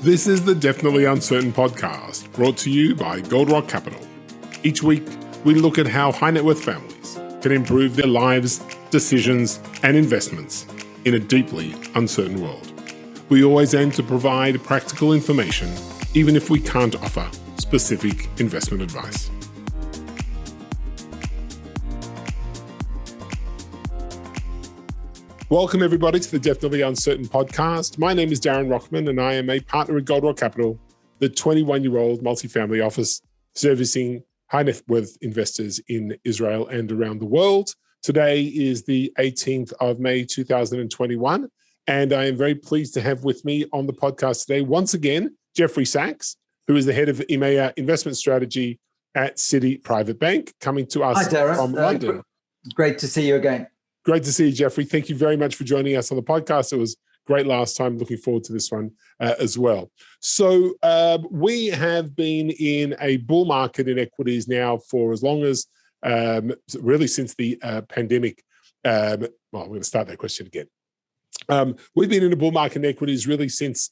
This is the Definitely Uncertain podcast, brought to you by Goldrock Capital. Each week, we look at how high net worth families can improve their lives, decisions, and investments in a deeply uncertain world. We always aim to provide practical information, even if we can't offer specific investment advice. Welcome, everybody, to the Definitely Uncertain podcast. My name is Darren Rockman, and I am a partner at Goldrock Capital, the 21-year-old multifamily office servicing high net worth investors in Israel and around the world. Today is the 18th of May, 2021, and I am very pleased to have with me on the podcast today, once again, Jeffery Sacks, who is the head of EMEA Investment Strategy at Citi Private Bank, coming to us from London. Great to see you again. Great to see you, Jeffery. Thank you very much for joining us on the podcast. It was great last time. Looking forward to this one as well. So we have been in a bull market in equities now for as long as, really since the pandemic. Well, I'm going to start that question again. We've been in a bull market in equities really since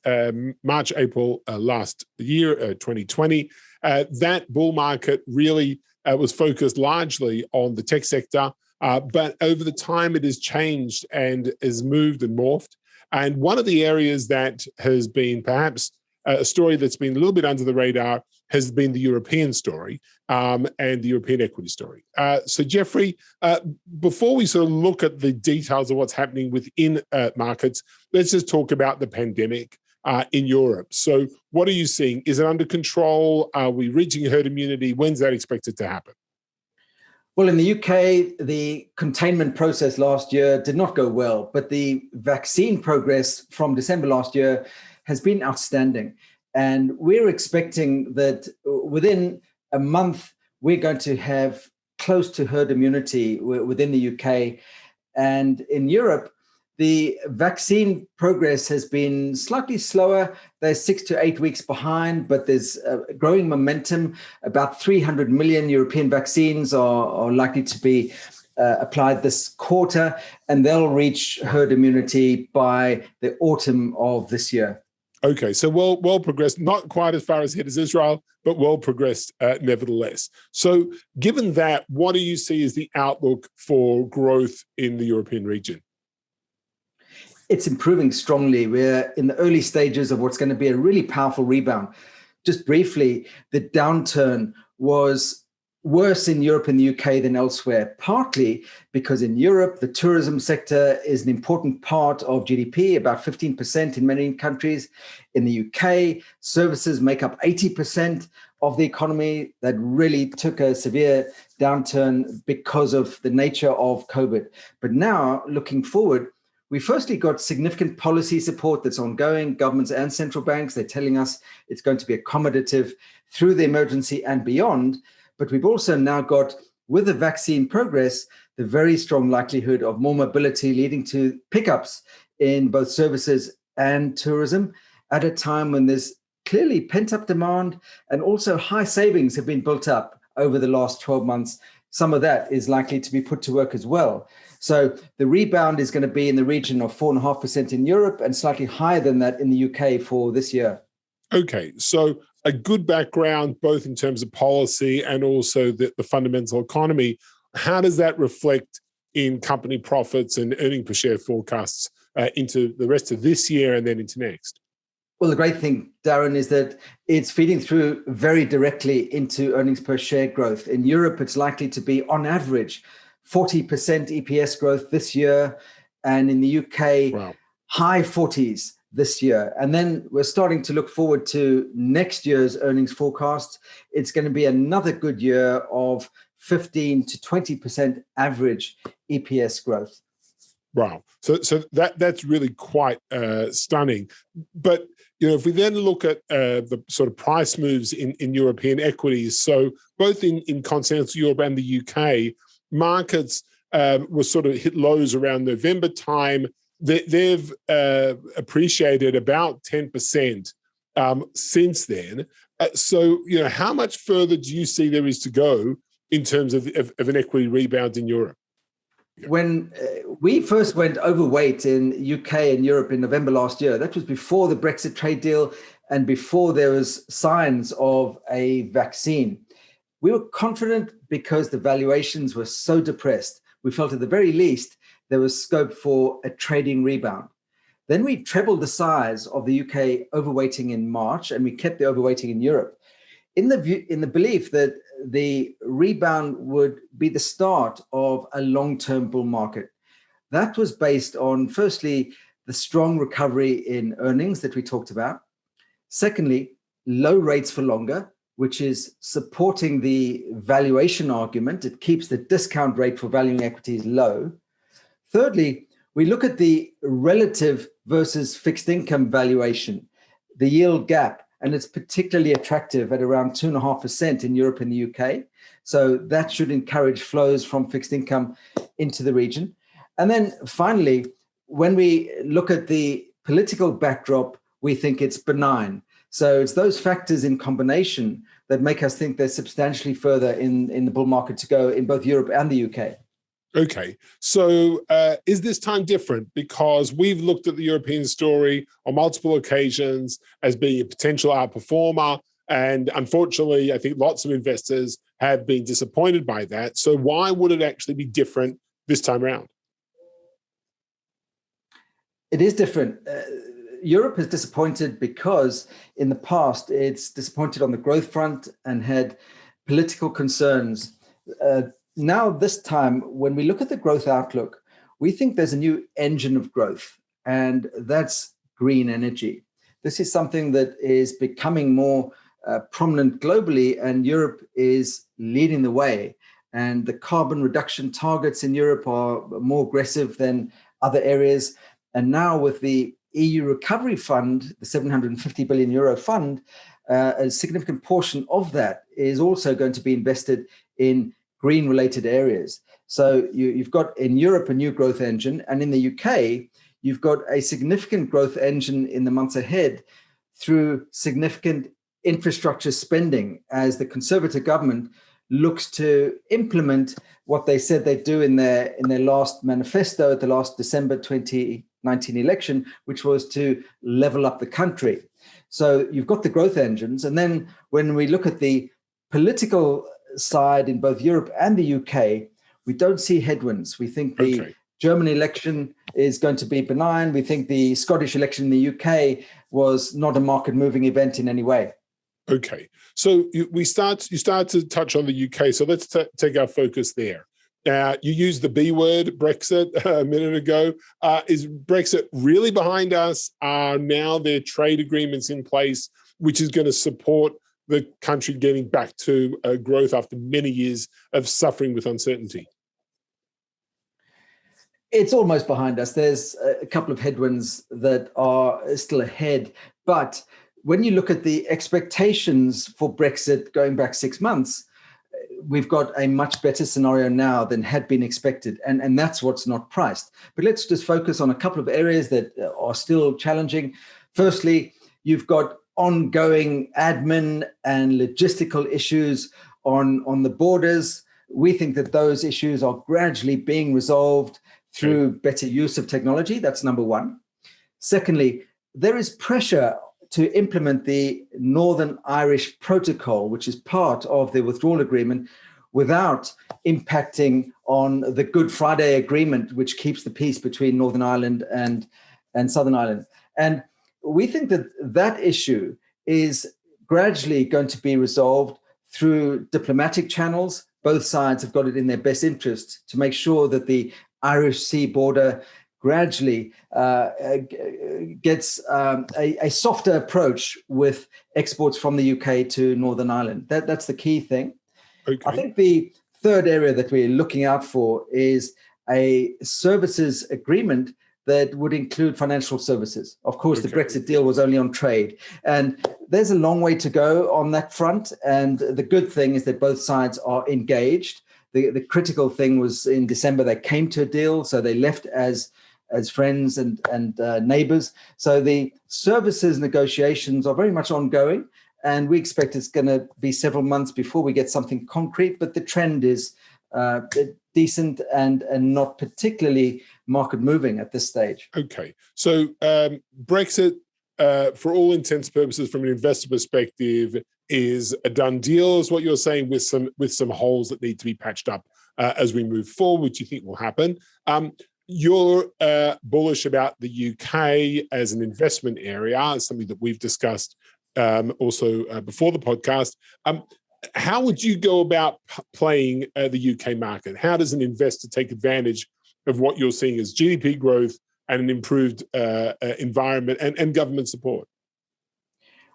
March, April last year, 2020. That bull market really was focused largely on the tech sector. But over the time, it has changed and has moved and morphed. And one of the areas that has been perhaps a story that's been a little bit under the radar has been the European story and the European equity story. So, Jeffery, before we sort of look at the details of what's happening within markets, let's just talk about the pandemic in Europe. So what are you seeing? Is it under control? Are we reaching herd immunity? When's that expected to happen? Well, in the UK, the containment process last year did not go well, but the vaccine progress from December last year has been outstanding. And we're expecting that within a month, we're going to have close to herd immunity within the UK. And in Europe, the vaccine progress has been slightly slower. They're 6 to 8 weeks behind, but there's growing momentum. About 300 million European vaccines are likely to be applied this quarter, and they'll reach herd immunity by the autumn of this year. Okay, so well progressed, not quite as far ahead as Israel, but well progressed nevertheless. So given that, what do you see as the outlook for growth in the European region? It's improving strongly. We're in the early stages of what's going to be a really powerful rebound. Just briefly, the downturn was worse in Europe and the UK than elsewhere, partly because in Europe, the tourism sector is an important part of GDP, about 15% in many countries. In the UK, services make up 80% of the economy. That really took a severe downturn because of the nature of COVID. But now, looking forward, we firstly got significant policy support that's ongoing. Governments and central banks, they're telling us it's going to be accommodative through the emergency and beyond. But we've also now got, with the vaccine progress, the very strong likelihood of more mobility leading to pickups in both services and tourism at a time when there's clearly pent-up demand and also high savings have been built up over the last 12 months. Some of that is likely to be put to work as well. So the rebound is going to be in the region of 4.5% in Europe and slightly higher than that in the UK for this year. Okay, so a good background, both in terms of policy and also the fundamental economy. How does that reflect in company profits and earning per share forecasts into the rest of this year and then into next? Well, the great thing, Darren, is that it's feeding through very directly into earnings per share growth. In Europe, it's likely to be, on average, 40% EPS growth this year, and in the UK, wow, high 40s this year. And then we're starting to look forward to next year's earnings forecast. It's going to be another good year of 15 to 20% average EPS growth. Wow. So that's really quite stunning. But if we then look at the sort of price moves in European equities, so both in continental Europe and the UK, markets were sort of hit lows around November time. They've appreciated about 10% since then. So, how much further do you see there is to go in terms of an equity rebound in Europe? When we first went overweight in UK and Europe in November last year, that was before the Brexit trade deal and before there was signs of a vaccine. We were confident because the valuations were so depressed. We felt at the very least there was scope for a trading rebound. Then we trebled the size of the UK overweighting in March, and we kept the overweighting in Europe in the belief that the rebound would be the start of a long-term bull market. That was based on, firstly, the strong recovery in earnings that we talked about. Secondly, low rates for longer, which is supporting the valuation argument. It keeps the discount rate for valuing equities low. Thirdly, we look at the relative versus fixed income valuation, the yield gap, and it's particularly attractive at around 2.5% in Europe and the UK. So that should encourage flows from fixed income into the region. And then finally, when we look at the political backdrop, we think it's benign. So it's those factors in combination that make us think there's substantially further in the bull market to go in both Europe and the UK. Okay, so is this time different? Because we've looked at the European story on multiple occasions as being a potential outperformer. And unfortunately, I think lots of investors have been disappointed by that. So why would it actually be different this time around? It is different. Europe is disappointed because in the past, it's disappointed on the growth front and had political concerns. Now, this time, when we look at the growth outlook, we think there's a new engine of growth, and that's green energy. This is something that is becoming more prominent globally, and Europe is leading the way. And the carbon reduction targets in Europe are more aggressive than other areas. And now with the EU Recovery Fund, the 750 billion euro fund, a significant portion of that is also going to be invested in green-related areas. So you've got in Europe a new growth engine, and in the UK, you've got a significant growth engine in the months ahead through significant infrastructure spending as the Conservative government looks to implement what they said they'd do in their last manifesto at the last December 2019 election, which was to level up the country. So you've got the growth engines. And then when we look at the political side in both Europe and the UK, we don't see headwinds. We think the German election is going to be benign. We think the Scottish election in the UK was not a market-moving event in any way. Okay, so you start to touch on the UK. So let's take our focus there. You used the B word, Brexit, a minute ago. Is Brexit really behind us? Are now there trade agreements in place, which is going to support the country getting back to growth after many years of suffering with uncertainty? It's almost behind us. There's a couple of headwinds that are still ahead. But when you look at the expectations for Brexit going back 6 months, we've got a much better scenario now than had been expected. And that's what's not priced. But let's just focus on a couple of areas that are still challenging. Firstly, you've got ongoing admin and logistical issues on the borders. We think that those issues are gradually being resolved through better use of technology. That's number one. Secondly, there is pressure to implement the Northern Irish Protocol, which is part of the withdrawal agreement, without impacting on the Good Friday Agreement, which keeps the peace between Northern Ireland and Southern Ireland. And we think that that issue is gradually going to be resolved through diplomatic channels. Both sides have got it in their best interest to make sure that the Irish Sea border gradually gets a softer approach with exports from the UK to Northern Ireland. That's the key thing. Okay. I think the third area that we're looking out for is a services agreement that would include financial services. Of course, the Brexit deal was only on trade. And there's a long way to go on that front. And the good thing is that both sides are engaged. The critical thing was in December, they came to a deal. So they left as friends and neighbors. So the services negotiations are very much ongoing. And we expect it's going to be several months before we get something concrete. But the trend is decent and not particularly market moving at this stage. Okay. So Brexit, for all intents and purposes, from an investor perspective, is a done deal, is what you're saying, with some holes that need to be patched up as we move forward, which you think will happen. You're bullish about the UK as an investment area, something that we've discussed also before the podcast. How would you go about playing the UK market? How does an investor take advantage of what you're seeing as GDP growth and an improved environment and government support?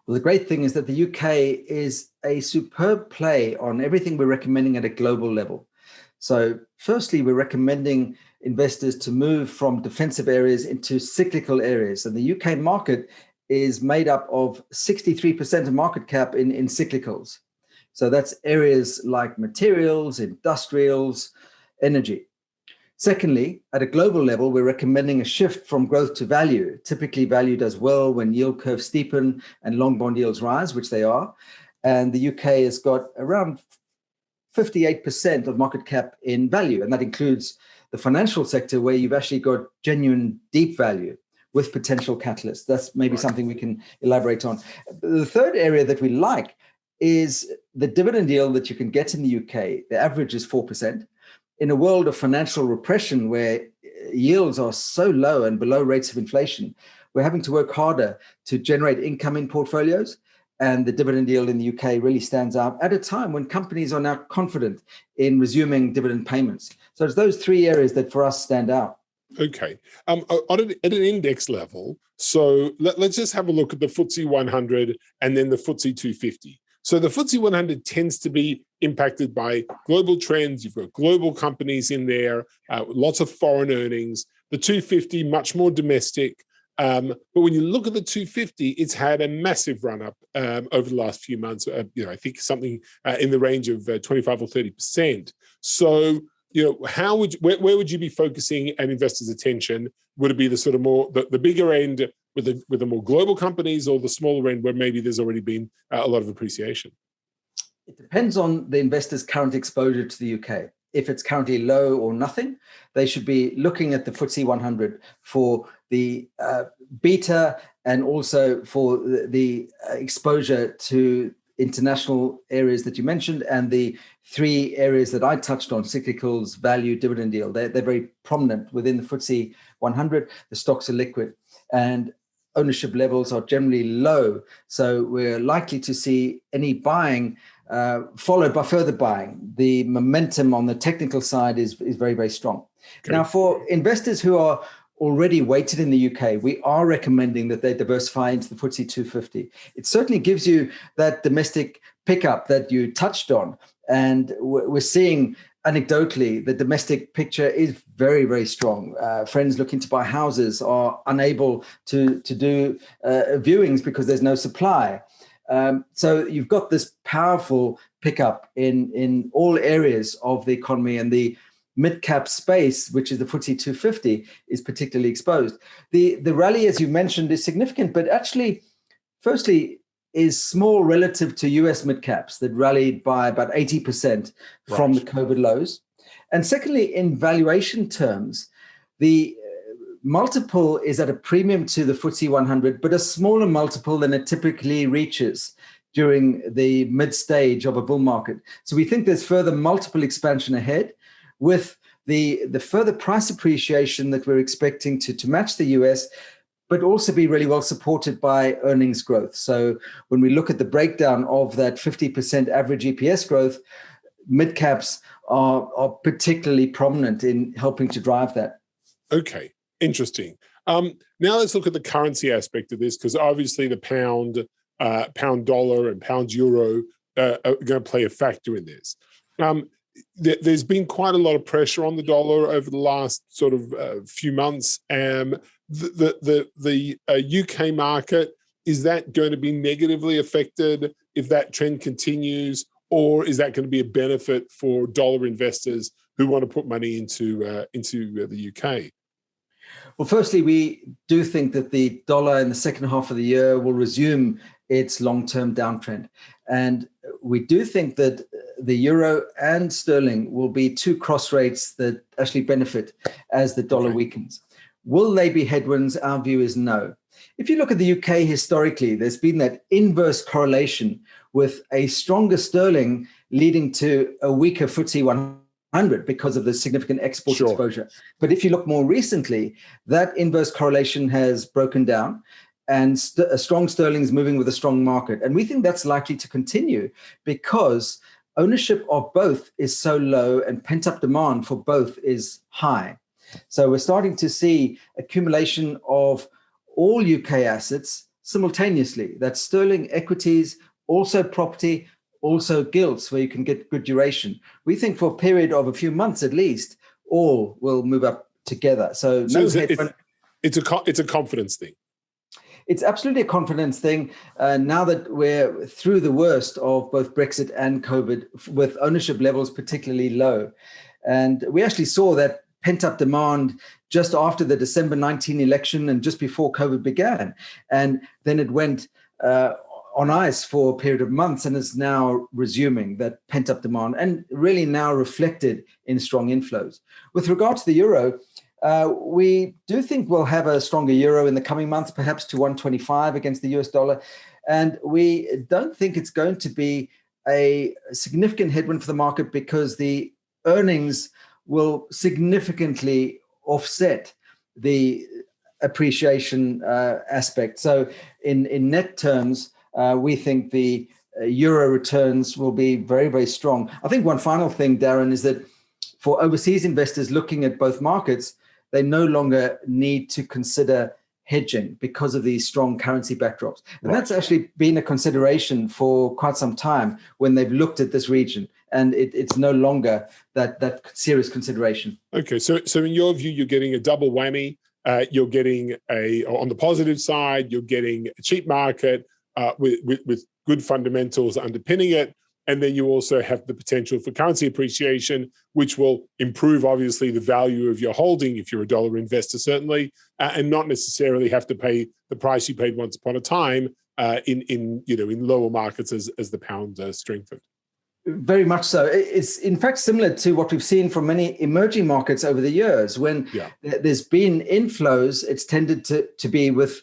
Well, the great thing is that the UK is a superb play on everything we're recommending at a global level. So firstly, we're recommending investors to move from defensive areas into cyclical areas. And the UK market is made up of 63% of market cap in cyclicals. So that's areas like materials, industrials, energy. Secondly, at a global level, we're recommending a shift from growth to value. Typically, value does well when yield curves steepen and long bond yields rise, which they are. And the UK has got around 58% of market cap in value. And that includes the financial sector, where you've actually got genuine deep value with potential catalysts. That's maybe something we can elaborate on. The third area that we like is the dividend yield that you can get in the UK. The average is 4%. In a world of financial repression where yields are so low and below rates of inflation, we're having to work harder to generate income in portfolios. And the dividend yield in the UK really stands out at a time when companies are now confident in resuming dividend payments. So it's those three areas that for us stand out. Okay. At an index level, so let's just have a look at the FTSE 100 and then the FTSE 250. So the FTSE 100 tends to be impacted by global trends. You've got global companies in there, lots of foreign earnings. The 250, much more domestic. But when you look at the 250, it's had a massive run up over the last few months. I think something in the range of 25 or 30%. So, where would you be focusing an investor's attention? Would it be the sort of more the bigger end with the more global companies, or the smaller end where maybe there's already been a lot of appreciation? It depends on the investor's current exposure to the UK. If it's currently low or nothing, they should be looking at the FTSE 100 for the beta and also for the exposure to international areas that you mentioned, and the three areas that I touched on: cyclicals, value, dividend yield. They're very prominent within the FTSE 100. The stocks are liquid and ownership levels are generally low. So we're likely to see any buying followed by further buying. The momentum on the technical side is very, very strong. Okay. Now, for investors who are already weighted in the UK, we are recommending that they diversify into the FTSE 250. It certainly gives you that domestic pickup that you touched on. And we're seeing anecdotally, the domestic picture is very, very strong. Friends looking to buy houses are unable to do viewings because there's no supply. So you've got this powerful pickup in all areas of the economy, and the mid-cap space, which is the FTSE 250, is particularly exposed. The rally, as you mentioned, is significant, but actually, firstly, is small relative to US mid-caps that rallied by about 80% from the COVID lows. And secondly, in valuation terms, the multiple is at a premium to the FTSE 100, but a smaller multiple than it typically reaches during the mid-stage of a bull market. So we think there's further multiple expansion ahead, with the further price appreciation that we're expecting to match the US, but also be really well supported by earnings growth. So when we look at the breakdown of that 50% average EPS growth, mid-caps are particularly prominent in helping to drive that. Okay, interesting. Now let's look at the currency aspect of this, because obviously the pound dollar and pound euro are going to play a factor in this. There's been quite a lot of pressure on the dollar over the last sort of few months. The UK market, is that going to be negatively affected if that trend continues, or is that going to be a benefit for dollar investors who want to put money into the UK? Well, firstly, we do think that the dollar in the second half of the year will resume its long-term downtrend. And we do think that the euro and sterling will be two cross rates that actually benefit as the dollar weakens. Will they be headwinds? Our view is no. If you look at the UK historically, there's been that inverse correlation with a stronger sterling leading to a weaker FTSE 100 because of the significant export exposure. But if you look more recently, that inverse correlation has broken down, and a strong sterling is moving with a strong market. And we think that's likely to continue because ownership of both is so low and pent-up demand for both is high. So we're starting to see accumulation of all UK assets simultaneously. That's sterling, equities, also property, also gilts, where you can get good duration. We think for a period of a few months at least, all will move up together. So it's a confidence thing. It's absolutely a confidence thing. Now that we're through the worst of both Brexit and COVID, with ownership levels particularly low. And we actually saw that pent-up demand just after the December 19 election and just before COVID began. And then it went on ice for a period of months and is now resuming that pent-up demand and really now reflected in strong inflows. With regard to the euro, we do think we'll have a stronger euro in the coming months, perhaps to 125 against the US dollar. And we don't think it's going to be a significant headwind for the market because the earnings will significantly offset the appreciation aspect. So in net terms, we think the euro returns will be very, very strong. I think one final thing, Darren, is that for overseas investors looking at both markets, they no longer need to consider hedging because of these strong currency backdrops. And that's actually been a consideration for quite some time when they've looked at this region. And it's no longer that serious consideration. Okay, so in your view, you're getting a double whammy. You're getting on the positive side, you're getting a cheap market with good fundamentals underpinning it. And then you also have the potential for currency appreciation, which will improve, obviously, the value of your holding if you're a dollar investor, certainly, and not necessarily have to pay the price you paid once upon a time in lower markets as the pound strengthened. Very much so. It's in fact similar to what we've seen from many emerging markets over the years. When there's been inflows, it's tended to be with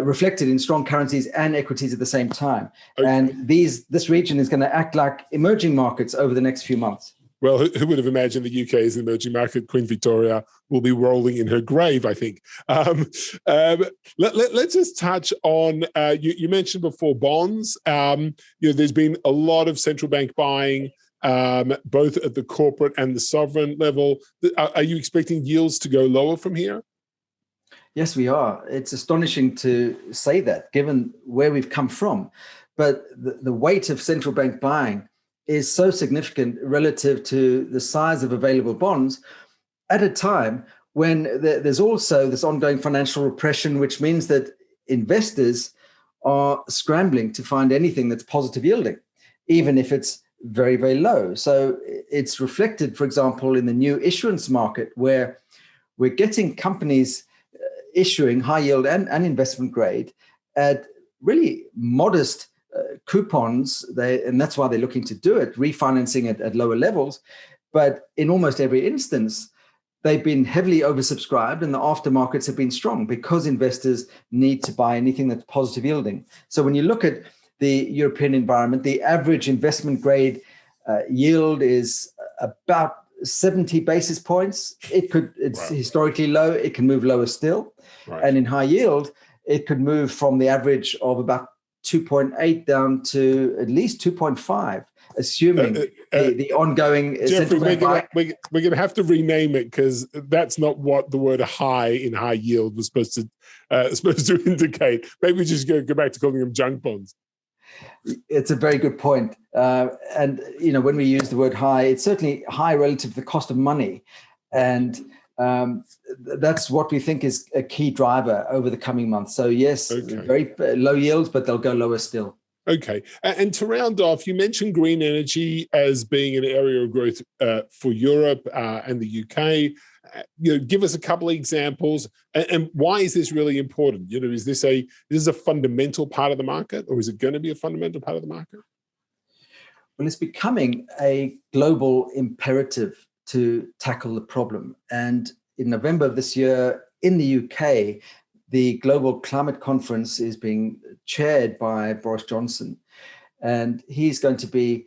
reflected in strong currencies and equities at the same time. Okay. And this region is going to act like emerging markets over the next few months. Well, who would have imagined the UK is an emerging market? Queen Victoria will be rolling in her grave, I think. Let's just touch on, you mentioned before bonds. There's been a lot of central bank buying, both at the corporate and the sovereign level. Are you expecting yields to go lower from here? Yes, we are. It's astonishing to say that, given where we've come from. But the weight of central bank buying is so significant relative to the size of available bonds at a time when there's also this ongoing financial repression, which means that investors are scrambling to find anything that's positive yielding, even if it's very, very low. So it's reflected, for example, in the new issuance market, where we're getting companies issuing high yield and investment grade at really modest coupons, and that's why they're looking to do it, refinancing at lower levels. But in almost every instance, they've been heavily oversubscribed and the aftermarkets have been strong because investors need to buy anything that's positive yielding. So when you look at the European environment, the average investment grade yield is about 70 basis points. It's historically low. It can move lower still. Right. And in high yield, it could move from the average of about 2.8 down to at least 2.5, assuming the ongoing Jeffrey, we're going to have to rename it because that's not what the word high in high yield was supposed to indicate. Maybe we just go back to calling them junk bonds. It's a very good point. And when we use the word high, it's certainly high relative to the cost of money. And that's what we think is a key driver over the coming months. So yes, very low yields, but they'll go lower still. Okay. And to round off, you mentioned green energy as being an area of growth for Europe and the UK. Give us a couple of examples. And why is this really important? Is this a fundamental part of the market, or is it going to be a fundamental part of the market? Well, it's becoming a global imperative to tackle the problem. And in November of this year, in the UK, the Global Climate Conference is being chaired by Boris Johnson, and he's going to be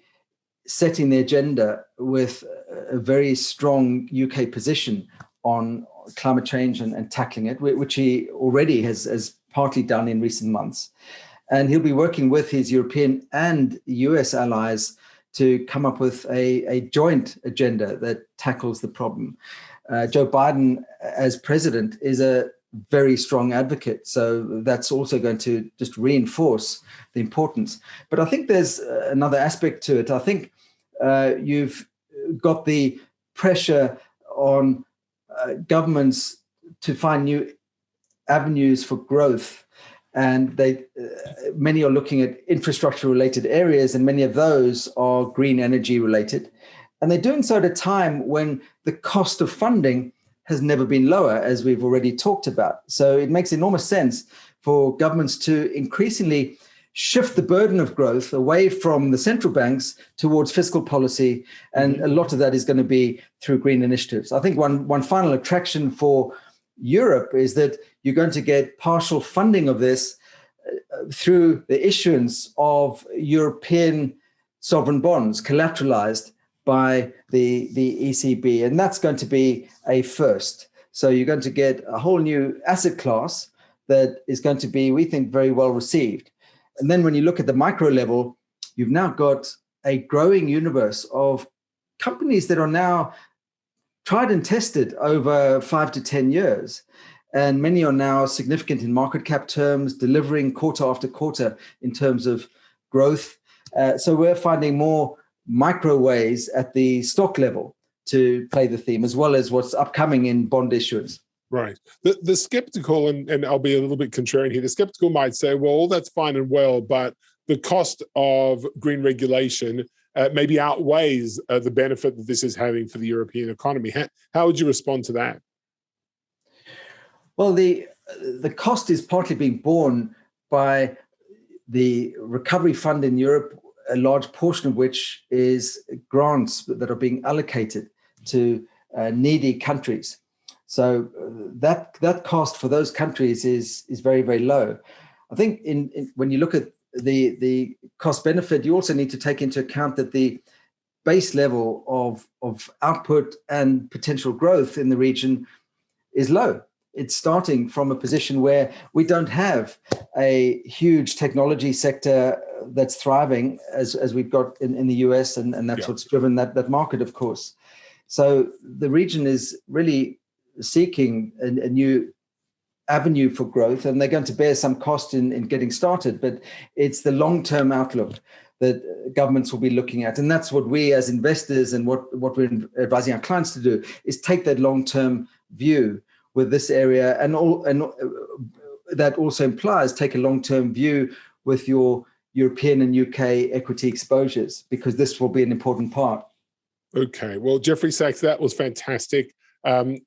setting the agenda with a very strong UK position on climate change and tackling it, which he already has partly done in recent months. And he'll be working with his European and US allies to come up with a joint agenda that tackles the problem. Joe Biden, as president, is a very strong advocate. So that's also going to just reinforce the importance. But I think there's another aspect to it. I think you've got the pressure on governments to find new avenues for growth. And many are looking at infrastructure-related areas, and many of those are green energy related. And they're doing so at a time when the cost of funding has never been lower, as we've already talked about. So it makes enormous sense for governments to increasingly shift the burden of growth away from the central banks towards fiscal policy. And a lot of that is going to be through green initiatives. I think one final attraction for Europe is that you're going to get partial funding of this through the issuance of European sovereign bonds collateralized by the ECB. And that's going to be a first. So you're going to get a whole new asset class that is going to be, we think, very well received. And then when you look at the micro level, you've now got a growing universe of companies that are now tried and tested over 5 to 10 years. And many are now significant in market cap terms, delivering quarter after quarter in terms of growth. So we're finding more micro ways at the stock level to play the theme, as well as what's upcoming in bond issuance. Right. The skeptical, and I'll be a little bit contrarian here, the skeptical might say, well, all that's fine and well, but the cost of green regulation maybe outweighs the benefit that this is having for the European economy. How would you respond to that? Well, the cost is partly being borne by the recovery fund in Europe, a large portion of which is grants that are being allocated to needy countries. So that cost for those countries is very, very low. I think when you look at the cost benefit, you also need to take into account that the base level of output and potential growth in the region is low. It's starting from a position where we don't have a huge technology sector that's thriving as we've got in the US, and that's what's driven that market, of course. So the region is really seeking a new avenue for growth, and they're going to bear some cost in getting started, but it's the long-term outlook that governments will be looking at. And that's what we as investors and what we're advising our clients to do, is take that long-term view with this area. And that also implies take a long-term view with your European and UK equity exposures, because this will be an important part. Okay. Well, Jeffery Sacks, that was fantastic.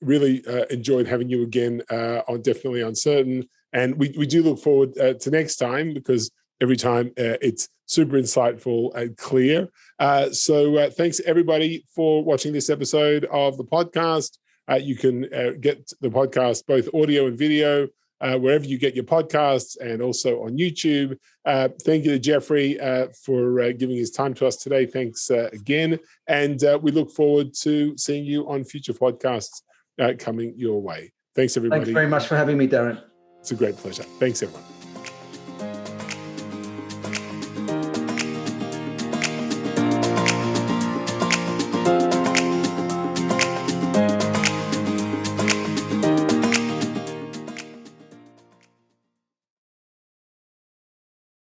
Really enjoyed having you again on Definitely Uncertain. And we do look forward to next time, because every time it's super insightful and clear. So thanks, everybody, for watching this episode of the podcast. You can get the podcast, both audio and video, wherever you get your podcasts, and also on YouTube. Thank you to Jeffery for giving his time to us today. Thanks again. And we look forward to seeing you on future podcasts coming your way. Thanks, everybody. Thanks very much for having me, Darren. It's a great pleasure. Thanks, everyone.